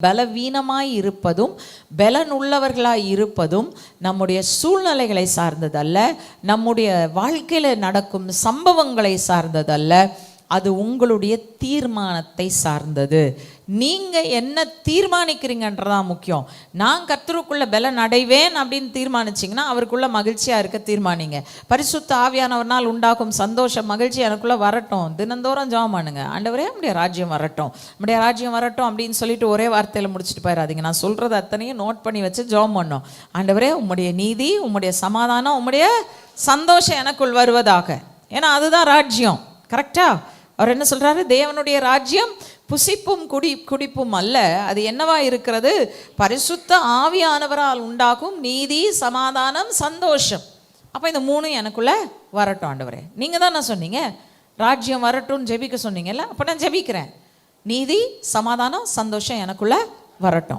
பலவீனமாய் இருப்பதும் பலனுள்ளவர்களாய் இருப்பதும் நம்முடைய சூழ்நிலைகளை சார்ந்ததல்ல, நம்முடைய வாழ்க்கையில் நடக்கும் சம்பவங்களை சார்ந்ததல்ல, அது உங்களுடைய தீர்மானத்தை சார்ந்தது. நீங்கள் என்ன தீர்மானிக்கிறீங்கன்றதான் முக்கியம். நான் கர்த்தருக்குள்ள பலன் அடைவேன் அப்படின்னு தீர்மானிச்சிங்கன்னா அவருக்குள்ள மகிழ்ச்சியாக இருக்க தீர்மானிங்க. பரிசுத்த ஆவியானவர்னால் உண்டாகும் சந்தோஷம் மகிழ்ச்சி எனக்குள்ளே வரட்டும். தினந்தோறும் ஜெபம் பண்ணுங்க, ஆண்டவரே நம்முடைய ராஜ்யம் வரட்டும், நம்முடைய ராஜ்யம் வரட்டும் அப்படின்னு சொல்லிட்டு ஒரே வார்த்தையில் முடிச்சுட்டு போயிடாதீங்க. நான் சொல்கிறது அத்தனையும் நோட் பண்ணி வச்சு ஜெபம் பண்ணோம். ஆண்டவரே உம்முடைய நீதி, உம்முடைய சமாதானம், உம்முடைய சந்தோஷம் எனக்குள் வருவதாக. ஏன்னா அதுதான் ராஜ்யம். கரெக்டா? அவர் என்ன சொல்றாரு? தேவனுடைய ராஜ்யம் புசிப்பும் குடிப்பும் அல்ல, அது என்னவா இருக்கிறது? பரிசுத்த ஆவியானவரால் உண்டாகும் நீதி, சமாதானம், சந்தோஷம். அப்போ இந்த மூணும் எனக்குள்ள வரட்டும் ஆண்டவரே. நீங்கள் தான் நான் சொன்னீங்க ராஜ்யம் வரட்டும்னு ஜெபிக்க சொன்னீங்கல்ல, அப்போ நான் ஜெபிக்கிறேன். நீதி, சமாதானம், சந்தோஷம் எனக்குள்ள வரட்டும்.